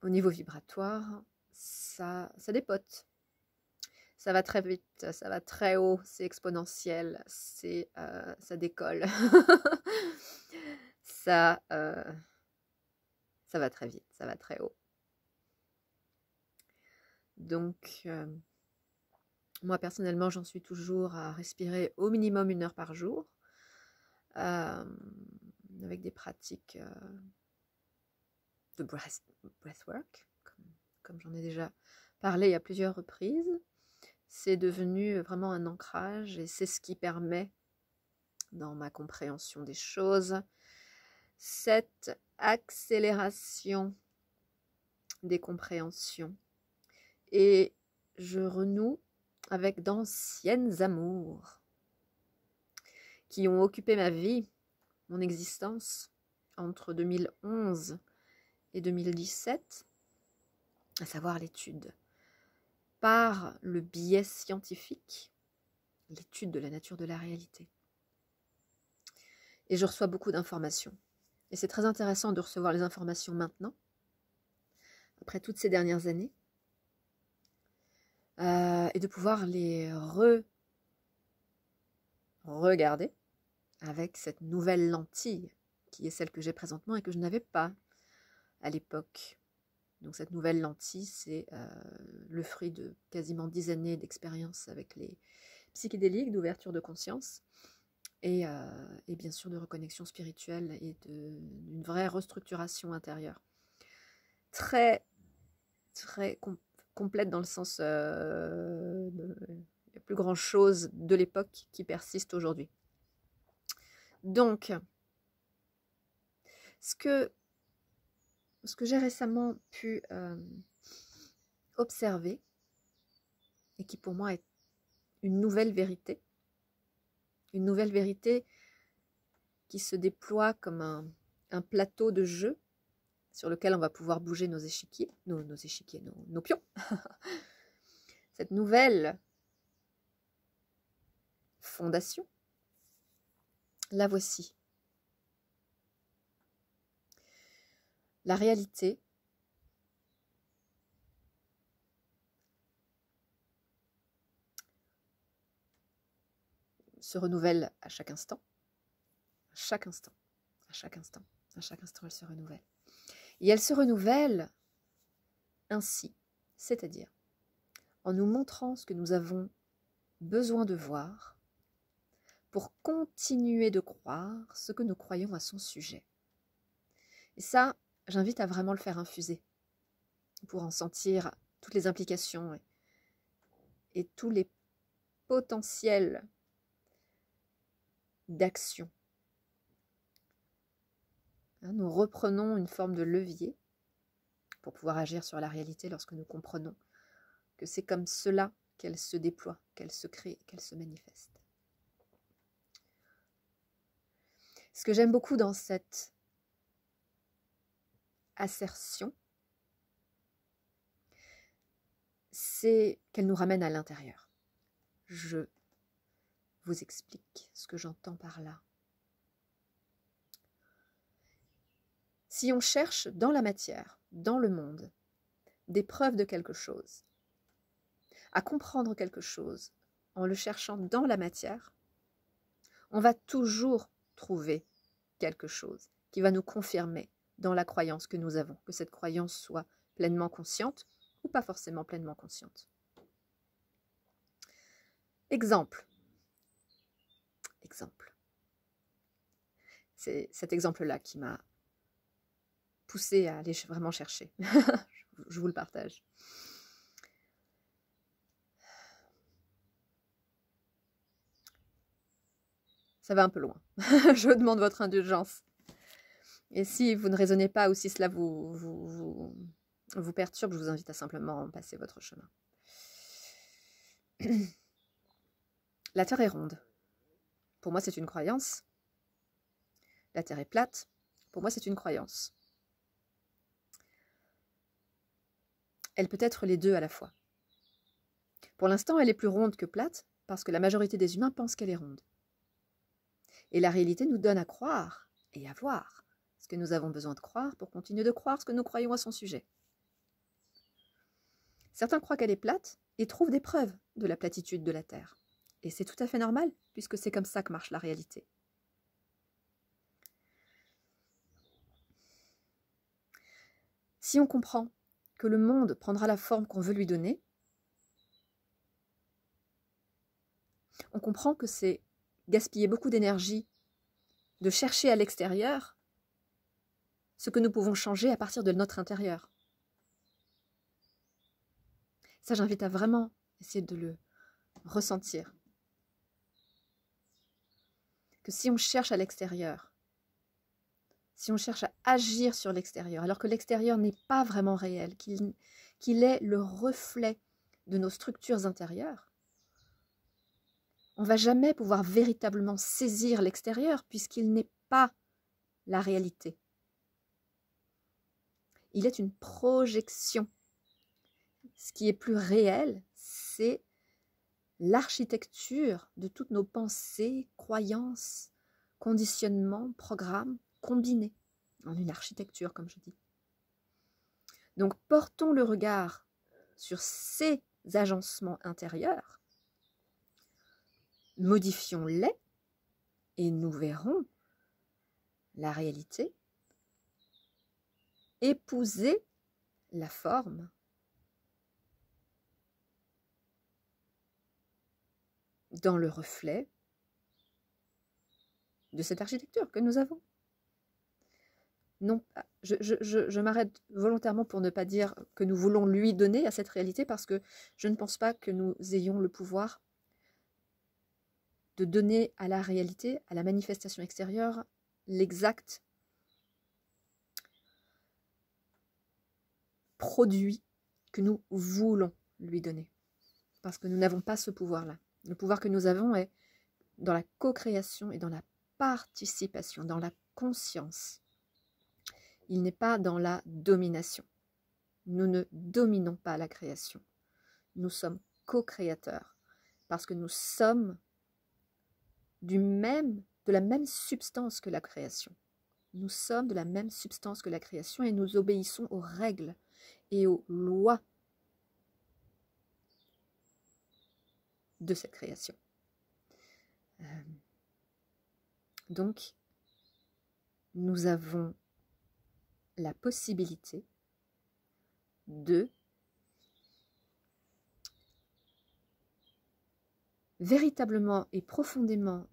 au niveau vibratoire, ça dépote. Ça va très vite, ça va très haut, c'est exponentiel, ça décolle. ça, ça va très vite, ça va très haut. Donc, moi personnellement, j'en suis toujours à respirer au minimum 1 heure par jour, avec des pratiques de breathwork, comme j'en ai déjà parlé à plusieurs reprises. C'est devenu vraiment un ancrage et c'est ce qui permet, dans ma compréhension des choses, cette accélération des compréhensions. Et je renoue avec d'anciennes amours qui ont occupé ma vie, mon existence, entre 2011 et 2017, à savoir l'étude par le biais scientifique, l'étude de la nature de la réalité. Et je reçois beaucoup d'informations. Et c'est très intéressant de recevoir les informations maintenant, après toutes ces dernières années, et de pouvoir les regarder avec cette nouvelle lentille, qui est celle que j'ai présentement et que je n'avais pas à l'époque. Donc cette nouvelle lentille, c'est le fruit de quasiment 10 années d'expérience avec les psychédéliques, d'ouverture de conscience, et bien sûr de reconnexion spirituelle et d'une vraie restructuration intérieure. Très, très complète dans le sens, il n'y a plus grand chose de l'époque qui persiste aujourd'hui. Donc, ce que j'ai récemment pu observer, et qui pour moi est une nouvelle vérité qui se déploie comme un plateau de jeu sur lequel on va pouvoir bouger nos échiquiers, nos pions. Cette nouvelle fondation, la voici. La réalité se renouvelle à chaque instant, à chaque instant, à chaque instant, à chaque instant, elle se renouvelle. Et elle se renouvelle ainsi, c'est-à-dire en nous montrant ce que nous avons besoin de voir pour continuer de croire ce que nous croyons à son sujet. Et ça, j'invite à vraiment le faire infuser pour en sentir toutes les implications et tous les potentiels d'action. Nous reprenons une forme de levier pour pouvoir agir sur la réalité lorsque nous comprenons que c'est comme cela qu'elle se déploie, qu'elle se crée, qu'elle se manifeste. Ce que j'aime beaucoup dans cette assertion, c'est qu'elle nous ramène à l'intérieur. Je vous explique ce que j'entends par là. Si on cherche dans la matière, dans le monde, des preuves de quelque chose, à comprendre quelque chose en le cherchant dans la matière, on va toujours trouver quelque chose qui va nous confirmer dans la croyance que nous avons, que cette croyance soit pleinement consciente ou pas forcément pleinement consciente. Exemple. C'est cet exemple-là qui m'a poussé à aller vraiment chercher. Je vous le partage. Ça va un peu loin. Je demande votre indulgence. Et si vous ne raisonnez pas ou si cela vous perturbe, je vous invite à simplement passer votre chemin. La Terre est ronde. Pour moi, c'est une croyance. La Terre est plate. Pour moi, c'est une croyance. Elle peut être les deux à la fois. Pour l'instant, elle est plus ronde que plate parce que la majorité des humains pensent qu'elle est ronde. Et la réalité nous donne à croire et à voir ce que nous avons besoin de croire pour continuer de croire ce que nous croyons à son sujet. Certains croient qu'elle est plate et trouvent des preuves de la platitude de la Terre. Et c'est tout à fait normal, puisque c'est comme ça que marche la réalité. Si on comprend que le monde prendra la forme qu'on veut lui donner, on comprend que c'est gaspiller beaucoup d'énergie de chercher à l'extérieur ce que nous pouvons changer à partir de notre intérieur. Ça, j'invite à vraiment essayer de le ressentir. Que si on cherche à l'extérieur, si on cherche à agir sur l'extérieur, alors que l'extérieur n'est pas vraiment réel, qu'il est le reflet de nos structures intérieures, on ne va jamais pouvoir véritablement saisir l'extérieur puisqu'il n'est pas la réalité. Il est une projection. Ce qui est plus réel, c'est l'architecture de toutes nos pensées, croyances, conditionnements, programmes combinés en une architecture, comme je dis. Donc, portons le regard sur ces agencements intérieurs, modifions-les et nous verrons la réalité épouser la forme dans le reflet de cette architecture que nous avons. Non, je m'arrête volontairement pour ne pas dire que nous voulons lui donner à cette réalité, parce que je ne pense pas que nous ayons le pouvoir de donner à la réalité, à la manifestation extérieure, l'exact produit que nous voulons lui donner. Parce que nous n'avons pas ce pouvoir-là. Le pouvoir que nous avons est dans la co-création et dans la participation, dans la conscience. Il n'est pas dans la domination. Nous ne dominons pas la création. Nous sommes co-créateurs parce que nous sommes de la même substance que la création. Nous sommes de la même substance que la création et nous obéissons aux règles et aux lois de cette création. Donc, nous avons la possibilité de véritablement et profondément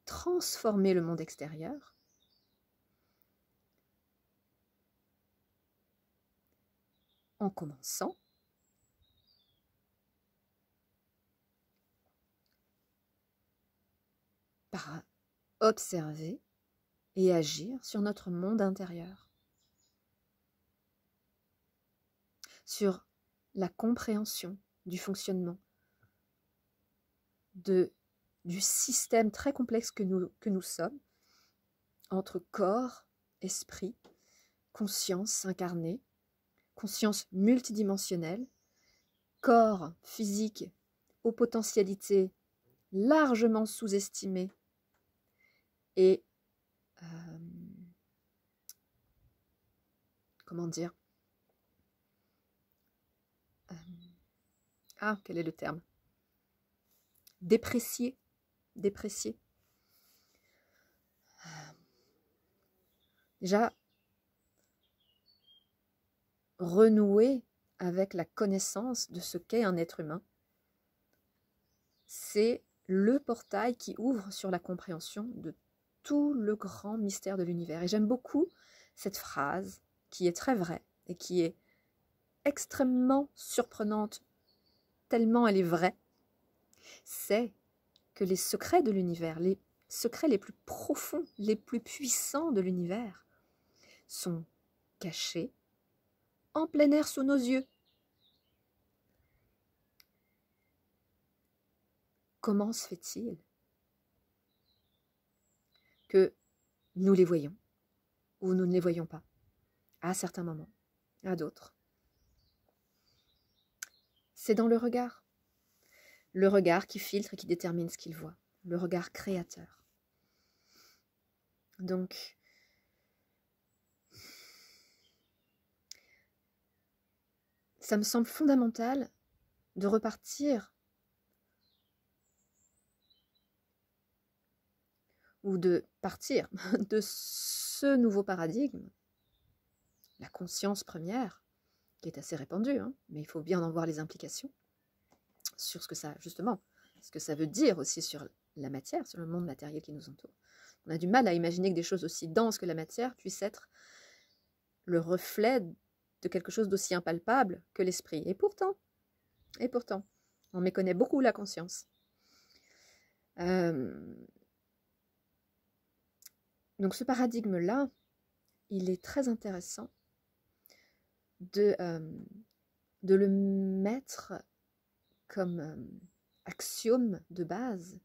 transformer le monde extérieur en commençant par observer et agir sur notre monde intérieur, sur la compréhension du fonctionnement du système très complexe que nous sommes, entre corps, esprit, conscience incarnée, conscience multidimensionnelle, corps physique aux potentialités largement sous-estimées et comment dire, quel est le terme? Déprécié. Déjà, renouer avec la connaissance de ce qu'est un être humain, c'est le portail qui ouvre sur la compréhension de tout le grand mystère de l'univers. Et j'aime beaucoup cette phrase qui est très vraie et qui est extrêmement surprenante, tellement elle est vraie. C'est que les secrets de l'univers, les secrets les plus profonds, les plus puissants de l'univers sont cachés en plein air sous nos yeux. Comment se fait-il que nous les voyons ou nous ne les voyons pas à certains moments, à d'autres? C'est dans le regard qui filtre et qui détermine ce qu'il voit, le regard créateur. Donc, ça me semble fondamental de repartir ou de partir de ce nouveau paradigme, la conscience première, qui est assez répandue, hein, mais il faut bien en voir les implications sur ce que ça, justement, ce que ça veut dire aussi sur la matière, sur le monde matériel qui nous entoure. On a du mal à imaginer que des choses aussi denses que la matière puissent être le reflet de quelque chose d'aussi impalpable que l'esprit. Et pourtant, on méconnaît beaucoup la conscience. Donc ce paradigme-là, il est très intéressant de le mettre comme axiome de base,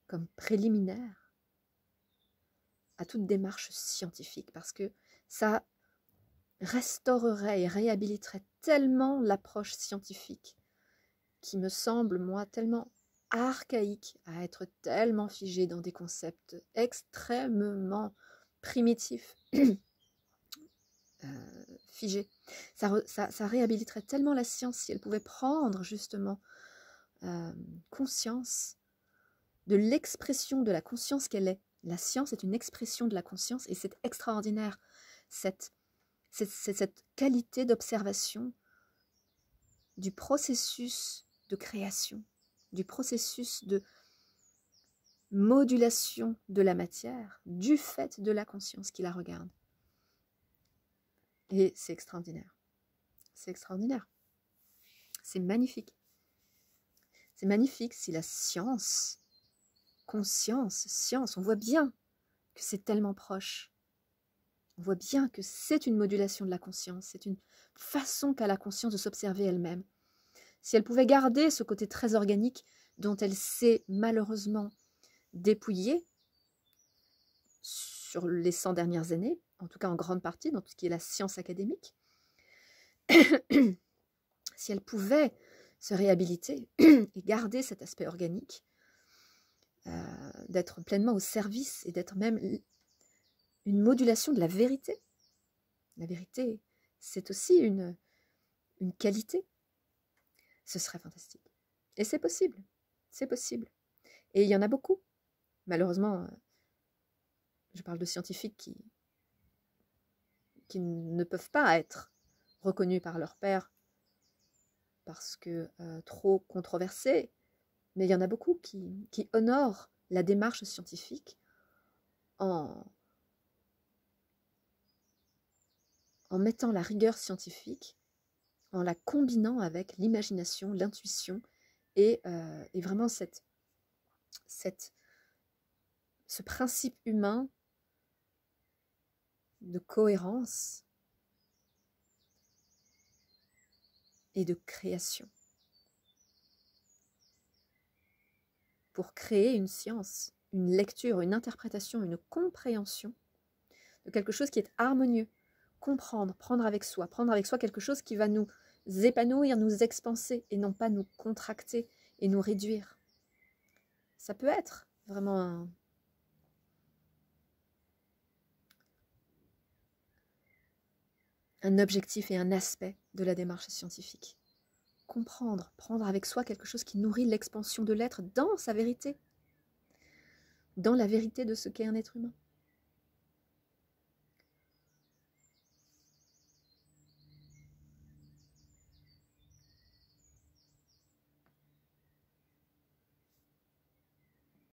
comme préliminaire à toute démarche scientifique, parce que ça restaurerait et réhabiliterait tellement l'approche scientifique qui me semble, moi, tellement archaïque, à être tellement figée dans des concepts extrêmement primitifs, figés. Ça réhabiliterait tellement la science si elle pouvait prendre justement conscience de l'expression de la conscience qu'elle est. La science est une expression de la conscience et c'est extraordinaire, cette qualité d'observation du processus de création, du processus de modulation de la matière, du fait de la conscience qui la regarde. Et c'est extraordinaire. C'est extraordinaire. C'est magnifique. C'est magnifique si la science, conscience, science, on voit bien que c'est tellement proche. On voit bien que c'est une modulation de la conscience, c'est une façon qu'a la conscience de s'observer elle-même. Si elle pouvait garder ce côté très organique dont elle s'est malheureusement dépouillée sur les 100 dernières années, en tout cas en grande partie dans tout ce qui est la science académique, si elle pouvait se réhabiliter et garder cet aspect organique, d'être pleinement au service et d'être même une modulation de la vérité. La vérité, c'est aussi une qualité. Ce serait fantastique. Et c'est possible. C'est possible. Et il y en a beaucoup. Malheureusement, je parle de scientifiques qui ne peuvent pas être reconnus par leur pairs parce que trop controversés. Mais il y en a beaucoup qui honorent la démarche scientifique en mettant la rigueur scientifique, en la combinant avec l'imagination, l'intuition et vraiment ce principe humain de cohérence et de création. Pour créer une science, une lecture, une interprétation, une compréhension de quelque chose qui est harmonieux. Comprendre, prendre avec soi quelque chose qui va nous épanouir, nous expanser et non pas nous contracter et nous réduire. Ça peut être vraiment un objectif et un aspect de la démarche scientifique. Comprendre, prendre avec soi quelque chose qui nourrit l'expansion de l'être dans sa vérité, dans la vérité de ce qu'est un être humain.